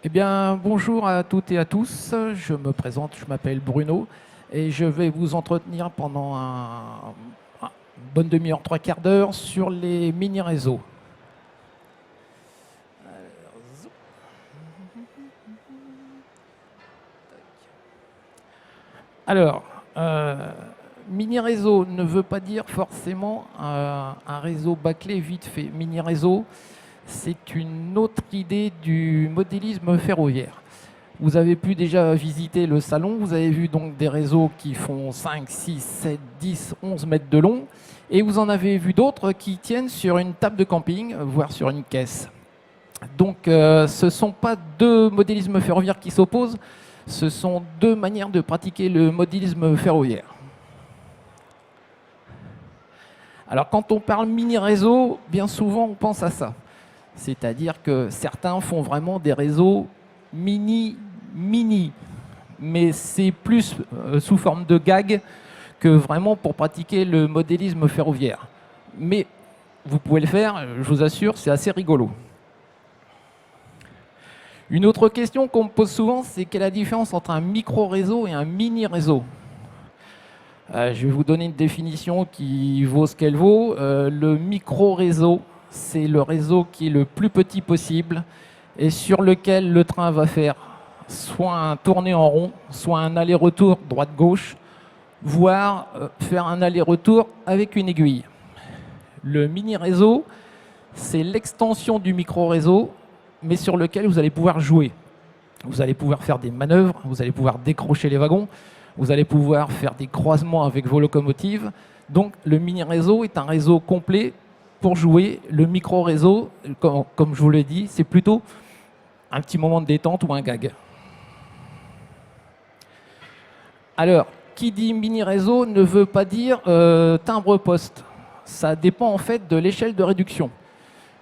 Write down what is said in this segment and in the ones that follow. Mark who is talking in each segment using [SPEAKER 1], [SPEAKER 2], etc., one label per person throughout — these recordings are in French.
[SPEAKER 1] Eh bien, bonjour à toutes et à tous. Je me présente, je m'appelle Bruno et je vais vous entretenir pendant une bonne demi-heure, trois quarts d'heure sur les mini-réseaux. Alors, mini-réseau ne veut pas dire forcément un réseau bâclé vite fait. Mini-réseau, c'est une autre idée du modélisme ferroviaire. Vous avez pu déjà visiter le salon, vous avez vu donc des réseaux qui font 5, 6, 7, 10, 11 mètres de long, et vous en avez vu d'autres qui tiennent sur une table de camping, voire sur une caisse. Donc ce ne sont pas deux modélismes ferroviaires qui s'opposent, ce sont deux manières de pratiquer le modélisme ferroviaire. Alors quand on parle mini-réseau, bien souvent on pense à ça. C'est-à-dire que certains font vraiment des réseaux mini, mais c'est plus sous forme de gag que vraiment pour pratiquer le modélisme ferroviaire. Mais vous pouvez le faire, je vous assure, c'est assez rigolo. Une autre question qu'on me pose souvent, c'est quelle est la différence entre un micro-réseau et un mini-réseau? Je vais vous donner une définition qui vaut ce qu'elle vaut. Le micro-réseau, c'est le réseau qui est le plus petit possible et sur lequel le train va faire soit un tourné en rond, soit un aller-retour droite-gauche, voire faire un aller-retour avec une aiguille. Le mini-réseau, c'est l'extension du micro-réseau, mais sur lequel vous allez pouvoir jouer. Vous allez pouvoir faire des manœuvres, vous allez pouvoir décrocher les wagons, vous allez pouvoir faire des croisements avec vos locomotives. Donc le mini-réseau est un réseau complet pour jouer. Le micro-réseau, comme je vous l'ai dit, c'est plutôt un petit moment de détente ou un gag. Alors, qui dit mini-réseau ne veut pas dire timbre-poste. Ça dépend en fait de l'échelle de réduction.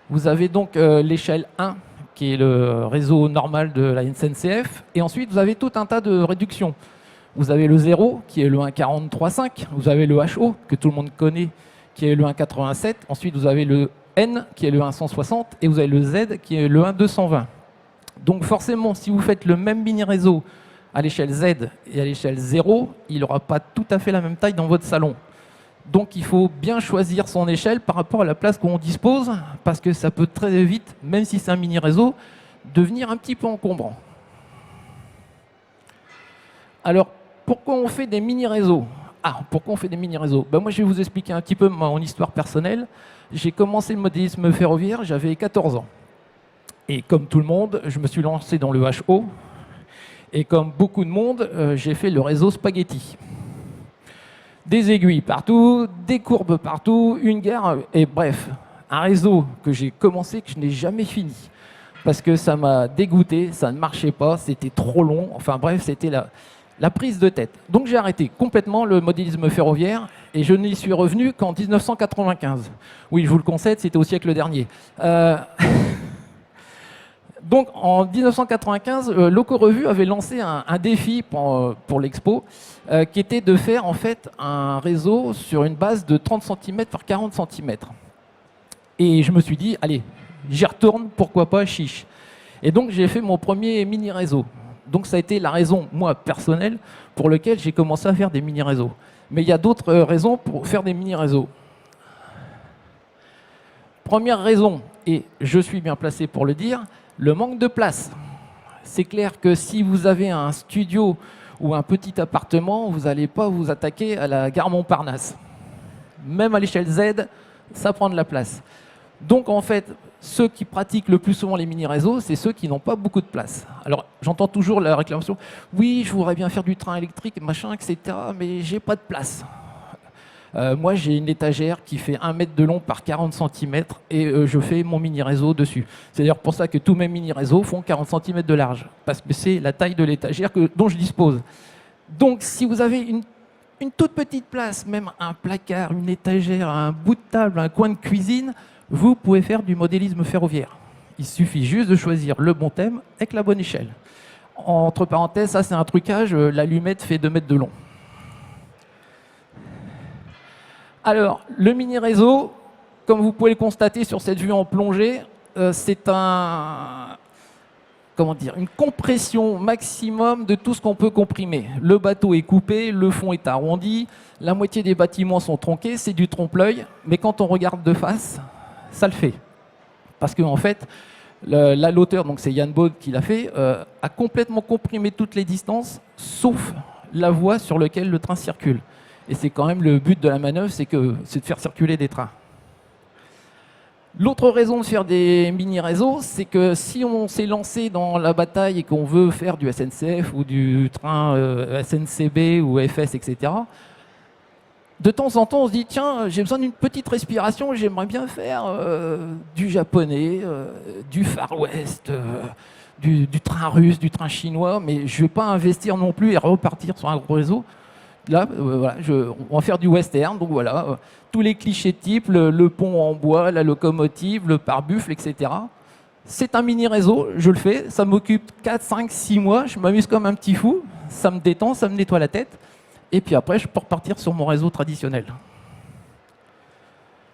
[SPEAKER 1] Vous avez donc l'échelle 1, qui est le réseau normal de la SNCF, et ensuite vous avez tout un tas de réductions. Vous avez le 0, qui est le 1,43,5, vous avez le HO, que tout le monde connaît, qui est le 1,87, ensuite vous avez le N, qui est le 1,160, et vous avez le Z, qui est le 1,220. Donc forcément, si vous faites le même mini-réseau à l'échelle Z et à l'échelle 0, il n'aura pas tout à fait la même taille dans votre salon. Donc il faut bien choisir son échelle par rapport à la place qu'on dispose, parce que ça peut très vite, même si c'est un mini-réseau, devenir un petit peu encombrant. Alors, pourquoi on fait des mini-réseaux? Pourquoi on fait des mini-réseaux? Moi, je vais vous expliquer un petit peu mon histoire personnelle. J'ai commencé le modélisme ferroviaire, j'avais 14 ans. Et comme tout le monde, je me suis lancé dans le HO. Et comme beaucoup de monde, j'ai fait le réseau spaghetti. Des aiguilles partout, des courbes partout, une gare, et bref, un réseau que j'ai commencé, que je n'ai jamais fini. Parce que ça m'a dégoûté, ça ne marchait pas, c'était trop long, enfin bref, c'était la prise de tête. Donc j'ai arrêté complètement le modélisme ferroviaire, et je n'y suis revenu qu'en 1995. Oui, je vous le concède, c'était au siècle dernier. Donc en 1995, Loco-Revue avait lancé un défi pour l'expo, qui était de faire en fait un réseau sur une base de 30 cm par 40 cm. Et je me suis dit, allez, j'y retourne, pourquoi pas, chiche. Et donc j'ai fait mon premier mini-réseau. Donc ça a été la raison, moi, personnelle, pour laquelle j'ai commencé à faire des mini-réseaux. Mais il y a d'autres raisons pour faire des mini-réseaux. Première raison, et je suis bien placé pour le dire, le manque de place. C'est clair que si vous avez un studio ou un petit appartement, vous n'allez pas vous attaquer à la gare Montparnasse. Même à l'échelle Z, ça prend de la place. Donc en fait, ceux qui pratiquent le plus souvent les mini-réseaux, c'est ceux qui n'ont pas beaucoup de place. Alors j'entends toujours la réclamation, oui, je voudrais bien faire du train électrique, machin, etc., mais j'ai pas de place. Moi, j'ai une étagère qui fait 1 mètre de long par 40 cm et je fais mon mini-réseau dessus. C'est d'ailleurs pour ça que tous mes mini-réseaux font 40 cm de large, parce que c'est la taille de l'étagère dont je dispose. Donc, si vous avez une toute petite place, même un placard, une étagère, un bout de table, un coin de cuisine, vous pouvez faire du modélisme ferroviaire. Il suffit juste de choisir le bon thème avec la bonne échelle. Entre parenthèses, ça c'est un trucage, l'allumette fait 2 mètres de long. Alors, le mini-réseau, comme vous pouvez le constater sur cette vue en plongée, c'est un comment dire, une compression maximum de tout ce qu'on peut comprimer. Le bateau est coupé, le fond est arrondi, la moitié des bâtiments sont tronqués, c'est du trompe-l'œil, mais quand on regarde de face, ça le fait. Parce qu'en fait, l'auteur, donc c'est Yann Baud qui l'a fait, a complètement comprimé toutes les distances, sauf la voie sur laquelle le train circule. Et c'est quand même le but de la manœuvre, c'est de faire circuler des trains. L'autre raison de faire des mini-réseaux, c'est que si on s'est lancé dans la bataille et qu'on veut faire du SNCF ou du train SNCB ou FS, etc., de temps en temps, on se dit, tiens, j'ai besoin d'une petite respiration, j'aimerais bien faire du japonais, du Far West, du train russe, du train chinois, mais je ne vais pas investir non plus et repartir sur un gros réseau. Là, voilà, on va faire du western, donc voilà, tous les clichés types, le pont en bois, la locomotive, le pare-buffle, etc. C'est un mini-réseau, je le fais, ça m'occupe 4, 5, 6 mois, je m'amuse comme un petit fou, ça me détend, ça me nettoie la tête, et puis après, je peux repartir sur mon réseau traditionnel.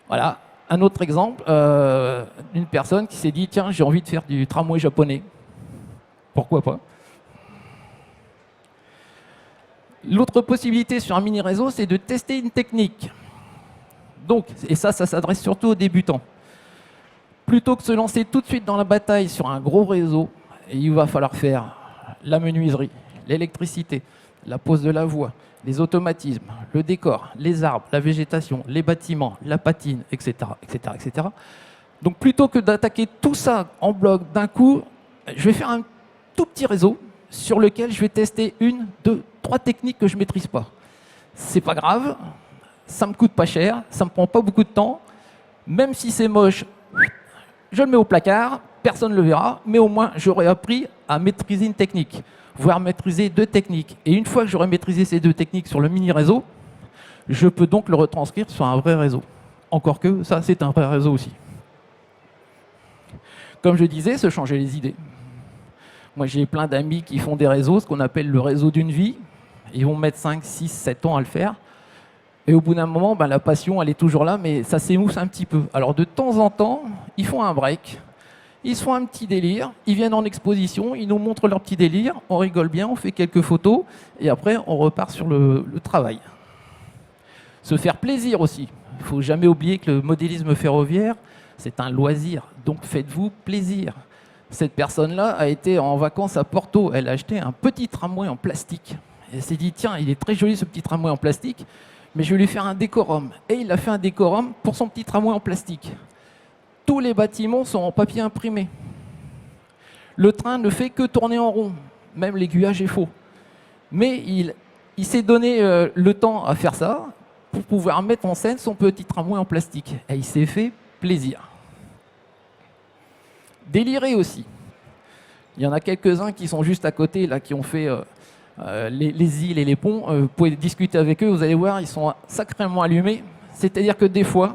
[SPEAKER 1] Voilà, un autre exemple, d'une personne qui s'est dit, tiens, j'ai envie de faire du tramway japonais. Pourquoi pas? L'autre possibilité sur un mini-réseau, c'est de tester une technique. Donc, et ça s'adresse surtout aux débutants. Plutôt que de se lancer tout de suite dans la bataille sur un gros réseau, il va falloir faire la menuiserie, l'électricité, la pose de la voie, les automatismes, le décor, les arbres, la végétation, les bâtiments, la patine, etc., etc., etc. Donc, plutôt que d'attaquer tout ça en bloc d'un coup, je vais faire un tout petit réseau sur lequel je vais tester 1, 2, 3 techniques que je ne maîtrise pas. C'est pas grave, ça me coûte pas cher, ça me prend pas beaucoup de temps. Même si c'est moche, je le mets au placard, personne ne le verra, mais au moins j'aurai appris à maîtriser une technique, voire maîtriser 2 techniques. Et une fois que j'aurai maîtrisé ces 2 techniques sur le mini-réseau, je peux donc le retranscrire sur un vrai réseau. Encore que ça, c'est un vrai réseau aussi. Comme je disais, se changer les idées. Moi, j'ai plein d'amis qui font des réseaux, ce qu'on appelle le réseau d'une vie. Ils vont mettre 5, 6, 7 ans à le faire. Et au bout d'un moment, la passion, elle est toujours là, mais ça s'émousse un petit peu. Alors, de temps en temps, ils font un break. Ils se font un petit délire. Ils viennent en exposition, ils nous montrent leur petit délire. On rigole bien, on fait quelques photos. Et après, on repart sur le travail. Se faire plaisir aussi. Il ne faut jamais oublier que le modélisme ferroviaire, c'est un loisir. Donc, faites-vous plaisir. Cette personne-là a été en vacances à Porto. Elle a acheté un petit tramway en plastique. Elle s'est dit, tiens, il est très joli ce petit tramway en plastique, mais je vais lui faire un décorum. Et il a fait un décorum pour son petit tramway en plastique. Tous les bâtiments sont en papier imprimé. Le train ne fait que tourner en rond. Même l'aiguillage est faux. Mais il s'est donné le temps à faire ça pour pouvoir mettre en scène son petit tramway en plastique. Et il s'est fait plaisir. Délirer aussi. Il y en a quelques-uns qui sont juste à côté, là, qui ont fait les îles et les ponts. Vous pouvez discuter avec eux, vous allez voir, ils sont sacrément allumés. C'est-à-dire que des fois,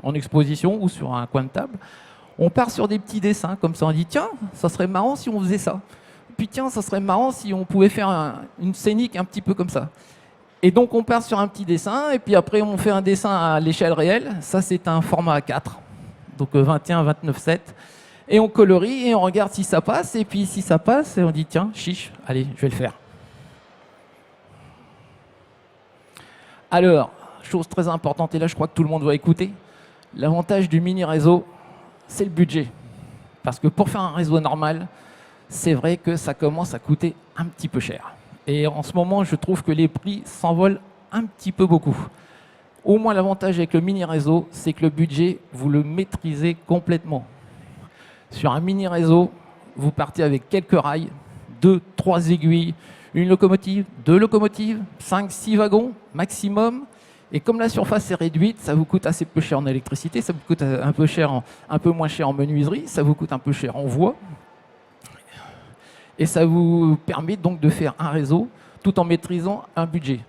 [SPEAKER 1] en exposition ou sur un coin de table, on part sur des petits dessins comme ça. On dit, tiens, ça serait marrant si on faisait ça. Puis tiens, ça serait marrant si on pouvait faire une scénique un petit peu comme ça. Et donc, on part sur un petit dessin, et puis après, on fait un dessin à l'échelle réelle. Ça, c'est un format A4, donc 21, 29,7. Et on colorie et on regarde si ça passe. Et puis si ça passe, on dit tiens, chiche, allez, je vais le faire. Alors, chose très importante, et là je crois que tout le monde va écouter, l'avantage du mini-réseau, c'est le budget. Parce que pour faire un réseau normal, c'est vrai que ça commence à coûter un petit peu cher. Et en ce moment, je trouve que les prix s'envolent un petit peu beaucoup. Au moins l'avantage avec le mini-réseau, c'est que le budget, vous le maîtrisez complètement. Sur un mini-réseau, vous partez avec quelques rails, 2, 3 aiguilles, une locomotive, 2 locomotives, 5, 6 wagons maximum. Et comme la surface est réduite, ça vous coûte assez peu cher en électricité, ça vous coûte un peu moins cher en menuiserie, ça vous coûte un peu cher en voie. Et ça vous permet donc de faire un réseau tout en maîtrisant un budget.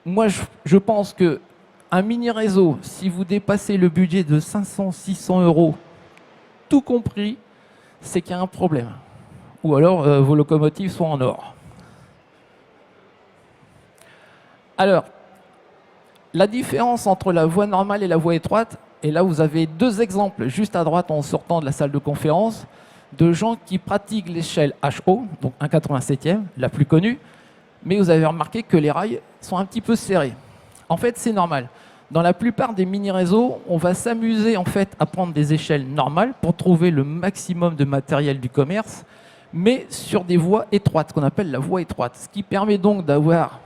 [SPEAKER 1] Moi, je pense qu'un mini-réseau, si vous dépassez le budget de 500, 600 euros, tout compris, c'est qu'il y a un problème. Ou alors, vos locomotives sont en or. Alors, la différence entre la voie normale et la voie étroite, et là vous avez 2 exemples juste à droite en sortant de la salle de conférence, de gens qui pratiquent l'échelle HO, donc 1/87e, la plus connue, mais vous avez remarqué que les rails sont un petit peu serrés. En fait, c'est normal. Dans la plupart des mini-réseaux, on va s'amuser en fait à prendre des échelles normales pour trouver le maximum de matériel du commerce, mais sur des voies étroites, ce qu'on appelle la voie étroite, ce qui permet donc d'avoir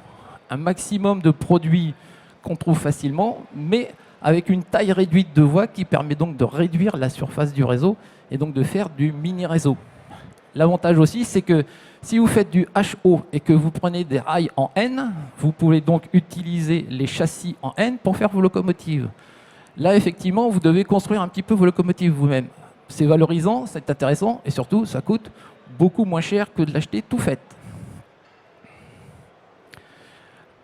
[SPEAKER 1] un maximum de produits qu'on trouve facilement, mais avec une taille réduite de voies qui permet donc de réduire la surface du réseau et donc de faire du mini-réseau. L'avantage aussi, c'est que si vous faites du HO et que vous prenez des rails en N, vous pouvez donc utiliser les châssis en N pour faire vos locomotives. Là, effectivement, vous devez construire un petit peu vos locomotives vous-même. C'est valorisant, c'est intéressant et surtout, ça coûte beaucoup moins cher que de l'acheter tout fait.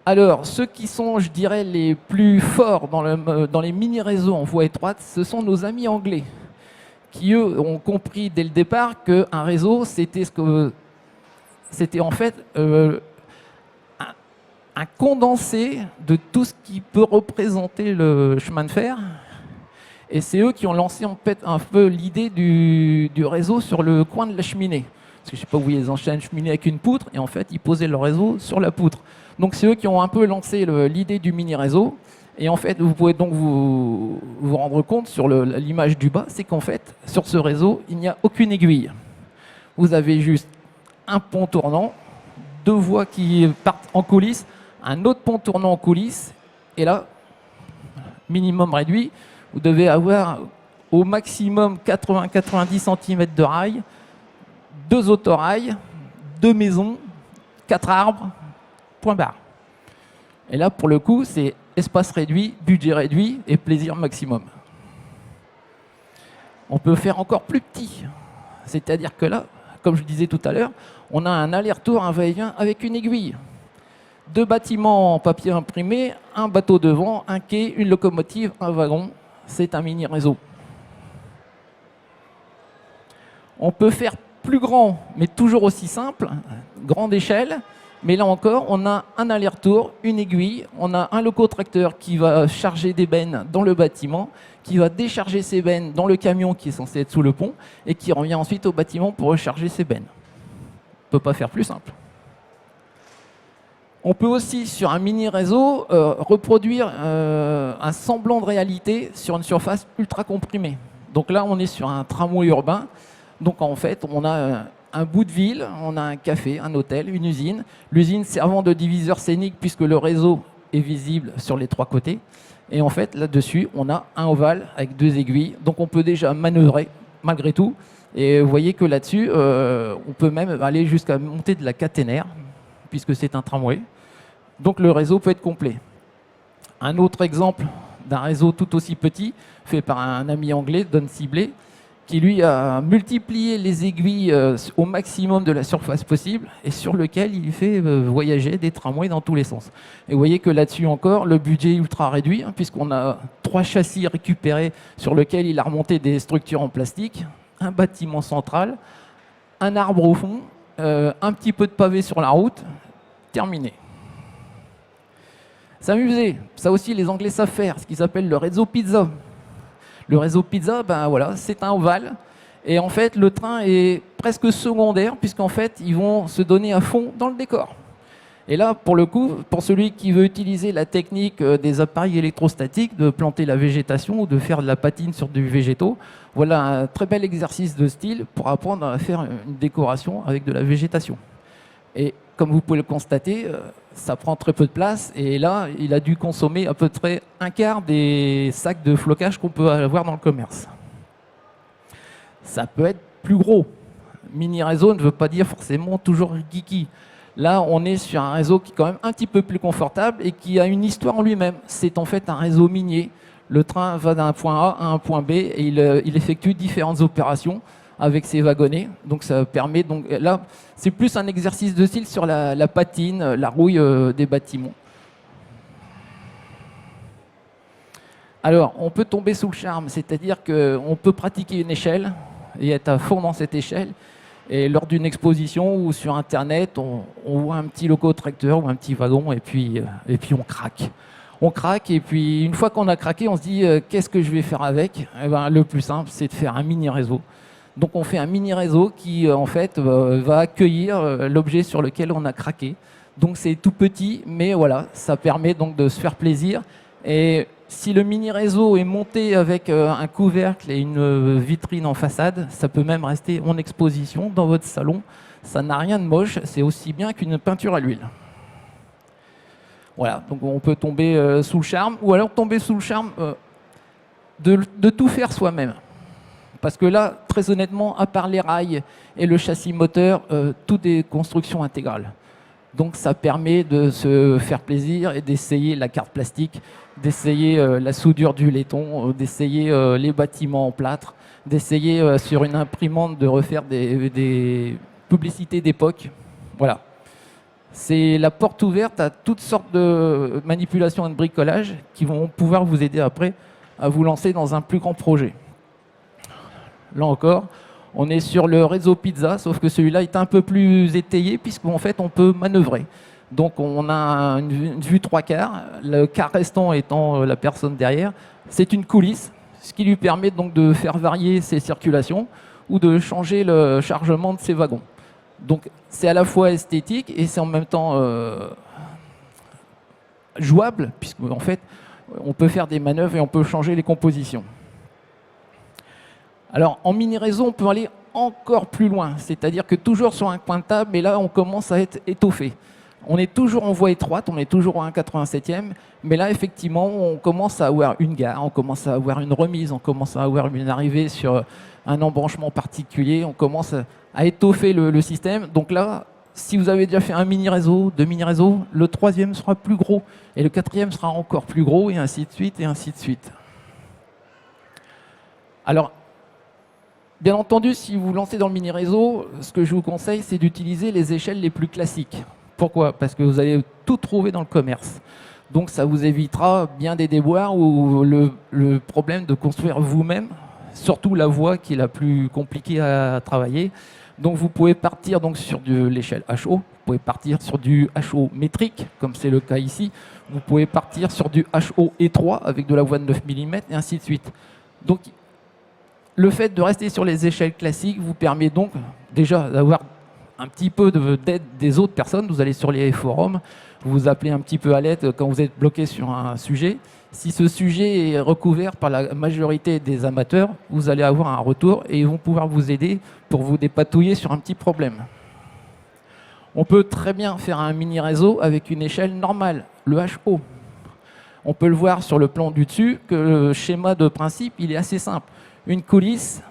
[SPEAKER 1] Alors, ceux qui sont, je dirais, les plus forts dans les mini-réseaux en voie étroite, ce sont nos amis anglais, qui, eux, ont compris dès le départ qu'un réseau, c'était en fait un condensé de tout ce qui peut représenter le chemin de fer. Et c'est eux qui ont lancé en fait un peu l'idée du réseau sur le coin de la cheminée. Parce que je ne sais pas, vous voyez les anciennes cheminées avec une poutre, et en fait, ils posaient leur réseau sur la poutre. Donc c'est eux qui ont un peu lancé l'idée du mini-réseau. Et en fait, vous pouvez donc vous rendre compte sur l'image du bas, c'est qu'en fait, sur ce réseau, il n'y a aucune aiguille. Vous avez juste un pont tournant, deux voies qui partent en coulisses, un autre pont tournant en coulisses, et là, minimum réduit, vous devez avoir au maximum 80-90 cm de rails, deux autorails, deux maisons, quatre arbres, point barre. Et là, pour le coup, c'est espace réduit, budget réduit et plaisir maximum. On peut faire encore plus petit. C'est-à-dire que là, comme je disais tout à l'heure, on a un aller-retour, un va-et-vient avec une aiguille. Deux bâtiments en papier imprimé, un bateau devant, un quai, une locomotive, un wagon. C'est un mini-réseau. On peut faire plus grand, mais toujours aussi simple, grande échelle. Mais là encore, on a un aller-retour, une aiguille, on a un locotracteur qui va charger des bennes dans le bâtiment, qui va décharger ses bennes dans le camion qui est censé être sous le pont, et qui revient ensuite au bâtiment pour recharger ses bennes. On ne peut pas faire plus simple. On peut aussi, sur un mini-réseau, reproduire un semblant de réalité sur une surface ultra comprimée. Donc là, on est sur un tramway urbain. Donc en fait, on a un bout de ville, on a un café, un hôtel, une usine. L'usine servant de diviseur scénique puisque le réseau est visible sur les trois côtés. Et en fait, là-dessus, on a un ovale avec deux aiguilles. Donc on peut déjà manœuvrer malgré tout. Et vous voyez que là-dessus, on peut même aller jusqu'à monter de la caténaire puisque c'est un tramway. Donc le réseau peut être complet. Un autre exemple d'un réseau tout aussi petit, fait par un ami anglais, Don Sibley, qui lui a multiplié les aiguilles au maximum de la surface possible et sur lequel il fait voyager des tramways dans tous les sens. Et vous voyez que là-dessus encore, le budget est ultra réduit, hein, puisqu'on a 3 châssis récupérés sur lesquels il a remonté des structures en plastique, un bâtiment central, un arbre au fond, un petit peu de pavé sur la route, terminé. S'amuser, ça aussi les Anglais savent faire, ce qu'ils appellent le réseau pizza. Le réseau pizza, ben voilà, c'est un ovale. Et en fait, le train est presque secondaire, puisqu'en fait, ils vont se donner à fond dans le décor. Et là, pour le coup, pour celui qui veut utiliser la technique des appareils électrostatiques, de planter la végétation ou de faire de la patine sur du végétaux, voilà un très bel exercice de style pour apprendre à faire une décoration avec de la végétation. Et comme vous pouvez le constater, ça prend très peu de place. Et là, il a dû consommer à peu près un quart des sacs de flocage qu'on peut avoir dans le commerce. Ça peut être plus gros. Mini réseau ne veut pas dire forcément toujours geeky. Là, on est sur un réseau qui est quand même un petit peu plus confortable et qui a une histoire en lui-même. C'est en fait un réseau minier. Le train va d'un point A à un point B et il effectue différentes opérations avec ses wagonnets. Donc ça permet, donc là, c'est plus un exercice de style sur la patine, la rouille des bâtiments. Alors, on peut tomber sous le charme, c'est-à-dire qu'on peut pratiquer une échelle et être à fond dans cette échelle. Et lors d'une exposition ou sur Internet, on voit un petit locotracteur ou un petit wagon et puis on craque. On craque et puis une fois qu'on a craqué, on se dit qu'est-ce que je vais faire avec? Eh ben, le plus simple, c'est de faire un mini réseau. Donc on fait un mini réseau qui en fait va accueillir l'objet sur lequel on a craqué. Donc c'est tout petit, mais voilà, ça permet donc de se faire plaisir. Et si le mini réseau est monté avec un couvercle et une vitrine en façade, ça peut même rester en exposition dans votre salon. Ça n'a rien de moche, c'est aussi bien qu'une peinture à l'huile. Voilà, donc on peut tomber sous le charme, ou alors tomber sous le charme de tout faire soi-même. Parce que là, très honnêtement, à part les rails et le châssis moteur, tout est construction intégrale. Donc ça permet de se faire plaisir et d'essayer la carte plastique, d'essayer la soudure du laiton, d'essayer les bâtiments en plâtre, d'essayer sur une imprimante de refaire des publicités d'époque. Voilà. C'est la porte ouverte à toutes sortes de manipulations et de bricolage qui vont pouvoir vous aider après à vous lancer dans un plus grand projet. Là encore, on est sur le réseau pizza, sauf que celui-là est un peu plus étayé puisqu'en fait on peut manœuvrer. Donc on a une vue 3/4, le quart restant étant la personne derrière. C'est une coulisse, ce qui lui permet donc de faire varier ses circulations ou de changer le chargement de ses wagons. Donc c'est à la fois esthétique et c'est en même temps jouable, puisqu'en fait on peut faire des manœuvres et on peut changer les compositions. Alors en mini réseau on peut aller encore plus loin, c'est-à-dire que toujours sur un coin de table, mais là on commence à être étoffé. On est toujours en voie étroite, on est toujours en 1/87e, mais là effectivement on commence à avoir une gare, on commence à avoir une remise, on commence à avoir une arrivée sur un embranchement particulier, on commence à étoffer le système. Donc là, si vous avez déjà fait un mini réseau, deux mini réseaux, le troisième sera plus gros et le quatrième sera encore plus gros et ainsi de suite et ainsi de suite. Alors, bien entendu, si vous vous lancez dans le mini réseau, ce que je vous conseille, c'est d'utiliser les échelles les plus classiques. Pourquoi? Parce que vous allez tout trouver dans le commerce. Donc ça vous évitera bien des déboires ou le problème de construire vous-même, surtout la voie qui est la plus compliquée à travailler. Donc vous pouvez partir donc sur de l'échelle HO, vous pouvez partir sur du HO métrique, comme c'est le cas ici. Vous pouvez partir sur du HO étroit avec de la voie de 9 mm et ainsi de suite. Donc le fait de rester sur les échelles classiques vous permet donc déjà d'avoir un petit peu d'aide des autres personnes. Vous allez sur les forums, vous vous appelez un petit peu à l'aide quand vous êtes bloqué sur un sujet. Si ce sujet est recouvert par la majorité des amateurs, vous allez avoir un retour et ils vont pouvoir vous aider pour vous dépatouiller sur un petit problème. On peut très bien faire un mini réseau avec une échelle normale, le HO. On peut le voir sur le plan du dessus que le schéma de principe il est assez simple. Une coulisse,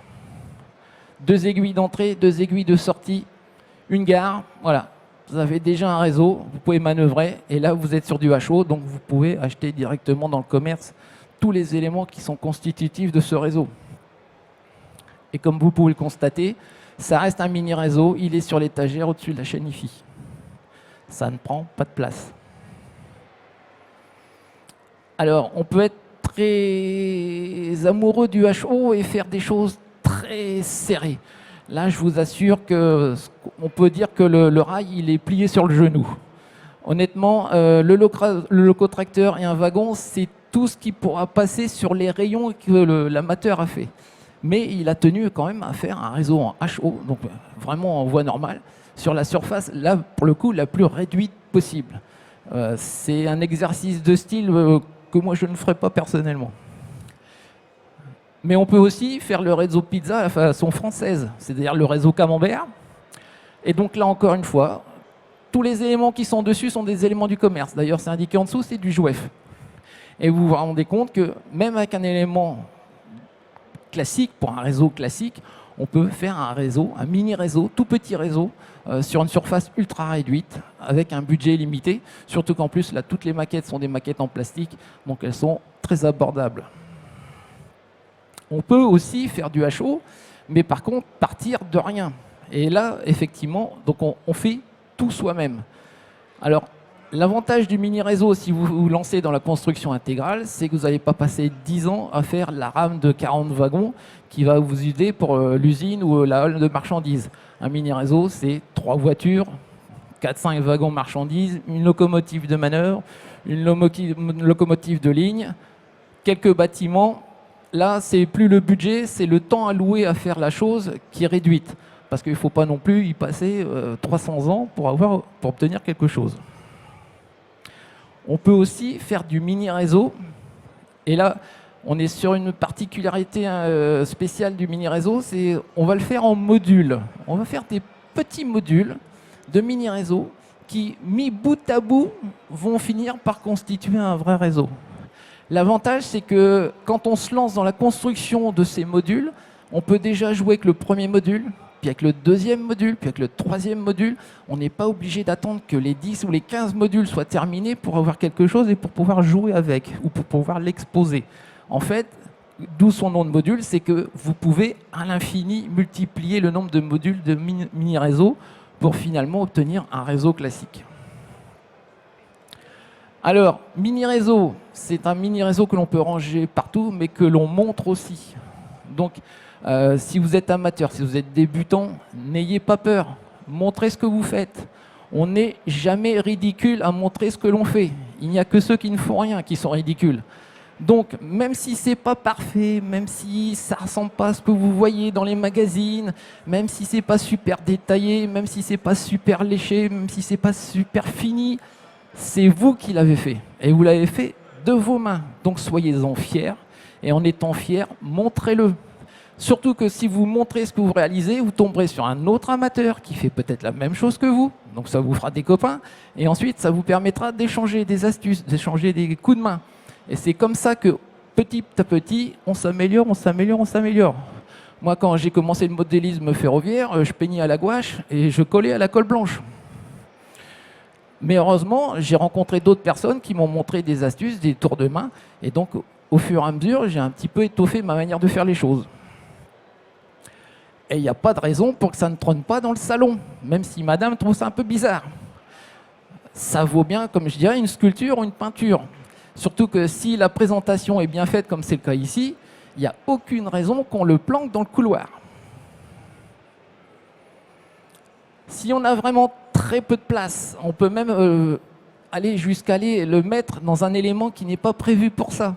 [SPEAKER 1] deux aiguilles d'entrée, deux aiguilles de sortie, une gare, voilà. Vous avez déjà un réseau, vous pouvez manœuvrer et là vous êtes sur du HO, donc vous pouvez acheter directement dans le commerce tous les éléments qui sont constitutifs de ce réseau. Et comme vous pouvez le constater, ça reste un mini réseau, il est sur l'étagère au-dessus de la chaîne IFI. Ça ne prend pas de place. Alors on peut être très amoureux du HO et faire des choses très serrées. Là, je vous assure qu'on peut dire que le rail, il est plié sur le genou. Honnêtement, le locotracteur et un wagon, c'est tout ce qui pourra passer sur les rayons que l'amateur a fait. Mais il a tenu quand même à faire un réseau en HO, donc vraiment en voie normale, sur la surface, là, pour le coup, la plus réduite possible. C'est un exercice de style que moi, je ne ferai pas personnellement. Mais on peut aussi faire le réseau pizza à la façon française, c'est-à-dire le réseau camembert. Et donc là, encore une fois, tous les éléments qui sont dessus sont des éléments du commerce. D'ailleurs, c'est indiqué en dessous, c'est du jouef. Et vous vous rendez compte que même avec un élément classique, pour un réseau classique, on peut faire un réseau, un mini réseau, tout petit réseau, sur une surface ultra réduite, avec un budget limité. Surtout qu'en plus, là, toutes les maquettes sont des maquettes en plastique, donc elles sont très abordables. On peut aussi faire du HO, mais par contre partir de rien. Et là, effectivement, donc on fait tout soi-même. Alors, l'avantage du mini réseau, si vous vous lancez dans la construction intégrale, c'est que vous n'allez pas passer 10 ans à faire la rame de 40 wagons qui va vous aider pour l'usine ou la halle de marchandises. Un mini réseau, c'est 3 voitures, 4-5 wagons marchandises, une locomotive de manœuvre, une locomotive de ligne, quelques bâtiments. là, c'est plus le budget, c'est le temps alloué à faire la chose qui est réduite. Parce qu'il ne faut pas non plus y passer 300 ans pour obtenir quelque chose. On peut aussi faire du mini-réseau. Et là, on est sur une particularité spéciale du mini-réseau, c'est on va le faire en modules. On va faire des petits modules de mini-réseau qui, mis bout à bout, vont finir par constituer un vrai réseau. L'avantage, c'est que quand on se lance dans la construction de ces modules, on peut déjà jouer avec le premier module, puis avec le deuxième module, puis avec le troisième module. On n'est pas obligé d'attendre que les 10 ou les 15 modules soient terminés pour avoir quelque chose et pour pouvoir jouer avec ou pour pouvoir l'exposer. En fait, d'où son nom de module, c'est que vous pouvez à l'infini multiplier le nombre de modules de mini-réseau pour finalement obtenir un réseau classique. Alors, mini-réseau, c'est un mini-réseau que l'on peut ranger partout, mais que l'on montre aussi. Donc, si vous êtes amateur, si vous êtes débutant, n'ayez pas peur. Montrez ce que vous faites. On n'est jamais ridicule à montrer ce que l'on fait. Il n'y a que ceux qui ne font rien qui sont ridicules. Donc, même si c'est pas parfait, même si ça ressemble pas à ce que vous voyez dans les magazines, même si c'est pas super détaillé, même si c'est pas super léché, même si c'est pas super fini, c'est vous qui l'avez fait. Et vous l'avez fait de vos mains. Donc, soyez-en fiers. Et en étant fiers, montrez-le. Surtout que si vous montrez ce que vous réalisez, vous tomberez sur un autre amateur qui fait peut-être la même chose que vous. Donc, ça vous fera des copains. Et ensuite, ça vous permettra d'échanger des astuces, d'échanger des coups de main. Et c'est comme ça que, petit à petit, on s'améliore, on s'améliore, on s'améliore. Moi, quand j'ai commencé le modélisme ferroviaire, je peignais à la gouache et je collais à la colle blanche. Mais heureusement, j'ai rencontré d'autres personnes qui m'ont montré des astuces, des tours de main. Et donc, au fur et à mesure, j'ai un petit peu étoffé ma manière de faire les choses. Et il n'y a pas de raison pour que ça ne trône pas dans le salon, même si madame trouve ça un peu bizarre. Ça vaut bien, comme je dirais, une sculpture ou une peinture. Surtout que si la présentation est bien faite, comme c'est le cas ici, il n'y a aucune raison qu'on le planque dans le couloir. Si on a vraiment très peu de place, on peut même aller jusqu'à le mettre dans un élément qui n'est pas prévu pour ça.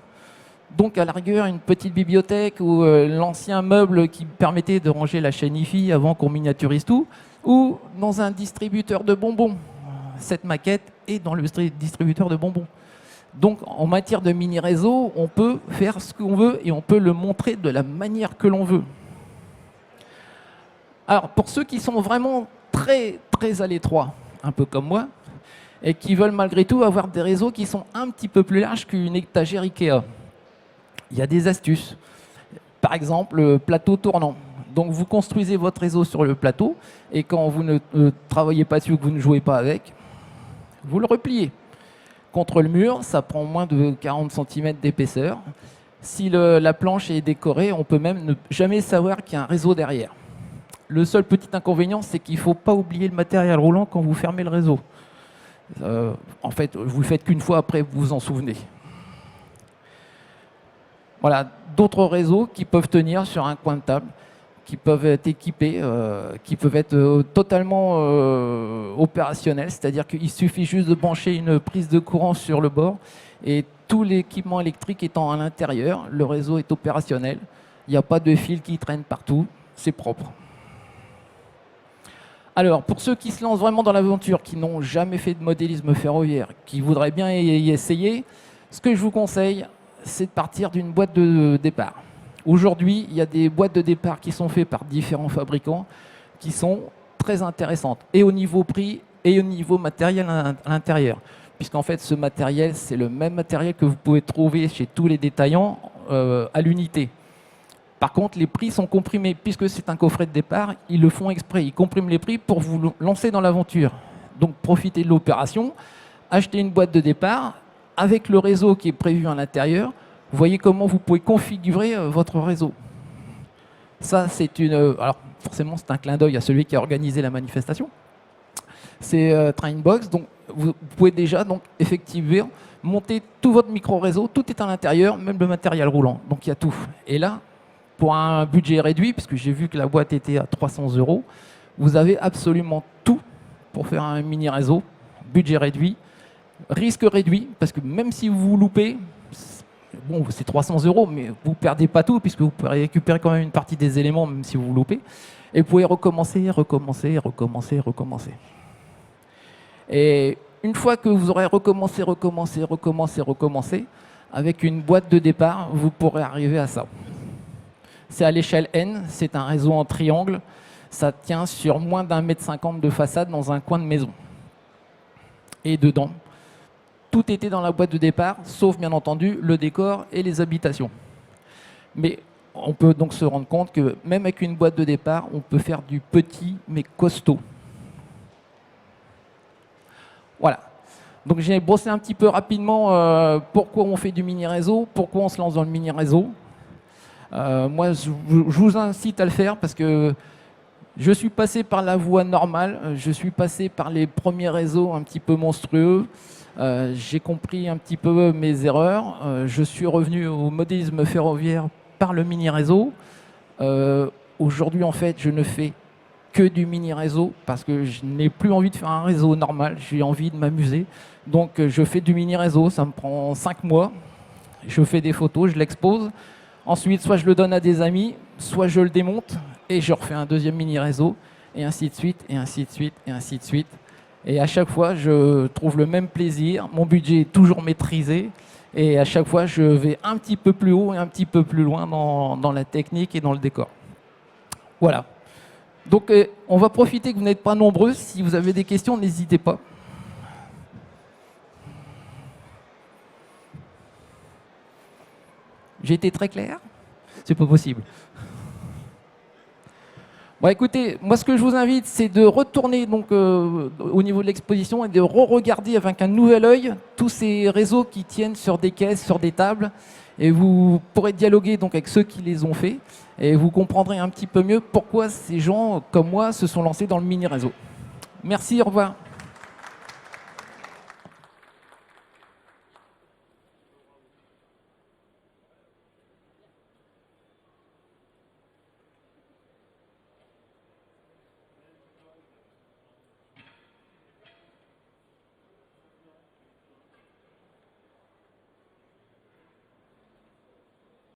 [SPEAKER 1] Donc à la rigueur, une petite bibliothèque ou l'ancien meuble qui permettait de ranger la chaîne IFI avant qu'on miniaturise tout, ou dans un distributeur de bonbons. Cette maquette est dans le distributeur de bonbons. Donc en matière de mini-réseau, on peut faire ce qu'on veut et on peut le montrer de la manière que l'on veut. Alors pour ceux qui sont vraiment très à l'étroit, un peu comme moi, et qui veulent malgré tout avoir des réseaux qui sont un petit peu plus larges qu'une étagère Ikea, il y a des astuces. Par exemple, le plateau tournant. Donc vous construisez votre réseau sur le plateau et quand vous ne travaillez pas dessus ou que vous ne jouez pas avec, vous le repliez. Contre le mur, ça prend moins de 40 cm d'épaisseur. Si la planche est décorée, on peut même ne jamais savoir qu'il y a un réseau derrière. Le seul petit inconvénient, c'est qu'il ne faut pas oublier le matériel roulant quand vous fermez le réseau. En fait, vous ne le faites qu'une fois, après vous vous en souvenez. Voilà, d'autres réseaux qui peuvent tenir sur un coin de table, qui peuvent être équipés, qui peuvent être totalement opérationnels, c'est-à-dire qu'il suffit juste de brancher une prise de courant sur le bord et tout l'équipement électrique étant à l'intérieur, le réseau est opérationnel, il n'y a pas de fils qui traînent partout, c'est propre. Alors, pour ceux qui se lancent vraiment dans l'aventure, qui n'ont jamais fait de modélisme ferroviaire, qui voudraient bien y essayer, ce que je vous conseille, c'est de partir d'une boîte de départ. Aujourd'hui, il y a des boîtes de départ qui sont faites par différents fabricants qui sont très intéressantes, et au niveau prix et au niveau matériel à l'intérieur. Puisqu'en fait, ce matériel, c'est le même matériel que vous pouvez trouver chez tous les détaillants à l'unité. Par contre, les prix sont comprimés. Puisque c'est un coffret de départ, ils le font exprès. Ils compriment les prix pour vous lancer dans l'aventure. Donc, profitez de l'opération, achetez une boîte de départ avec le réseau qui est prévu à l'intérieur. Vous voyez comment vous pouvez configurer votre réseau. Ça, c'est une... alors, forcément, c'est un clin d'œil à celui qui a organisé la manifestation. C'est Trainbox. Donc, vous pouvez déjà, donc, effectivement, monter tout votre micro-réseau. Tout est à l'intérieur, même le matériel roulant. Donc, il y a tout. Et là, pour un budget réduit, puisque j'ai vu que la boîte était à 300 €, vous avez absolument tout pour faire un mini-réseau, budget réduit, risque réduit, parce que même si vous vous loupez, Bon, c'est 300 €, mais vous ne perdez pas tout, puisque vous pouvez récupérer quand même une partie des éléments, même si vous vous loupez. Et vous pouvez recommencer, recommencer, recommencer, recommencer. Et une fois que vous aurez recommencé, recommencé, recommencé, recommencé, avec une boîte de départ, vous pourrez arriver à ça. C'est à l'échelle N, c'est un réseau en triangle. Ça tient sur moins d'1,50 m de façade dans un coin de maison. Et dedans, tout était dans la boîte de départ, sauf bien entendu le décor et les habitations. Mais on peut donc se rendre compte que même avec une boîte de départ, on peut faire du petit mais costaud. Voilà. Donc j'ai brossé un petit peu rapidement pourquoi on fait du mini-réseau, pourquoi on se lance dans le mini-réseau. Moi, je vous incite à le faire parce que je suis passé par la voie normale, je suis passé par les premiers réseaux un petit peu monstrueux, j'ai compris un petit peu mes erreurs, je suis revenu au modélisme ferroviaire par le mini-réseau. Aujourd'hui, en fait, je ne fais que du mini-réseau parce que je n'ai plus envie de faire un réseau normal, j'ai envie de m'amuser. Donc je fais du mini-réseau, ça me prend 5 mois, je fais des photos, je l'expose. Ensuite, soit je le donne à des amis, soit je le démonte et je refais un deuxième mini-réseau, et ainsi de suite, et ainsi de suite, et ainsi de suite. Et à chaque fois, je trouve le même plaisir, mon budget est toujours maîtrisé, et à chaque fois, je vais un petit peu plus haut et un petit peu plus loin dans la technique et dans le décor. Voilà. Donc, on va profiter que vous n'êtes pas nombreux. Si vous avez des questions, n'hésitez pas. J'ai été très clair? C'est pas possible. Bon, écoutez, moi, ce que je vous invite, c'est de retourner donc, au niveau de l'exposition et de re-regarder avec un nouvel œil tous ces réseaux qui tiennent sur des caisses, sur des tables. Et vous pourrez dialoguer donc, avec ceux qui les ont faits. Et vous comprendrez un petit peu mieux pourquoi ces gens, comme moi, se sont lancés dans le mini-réseau. Merci, au revoir.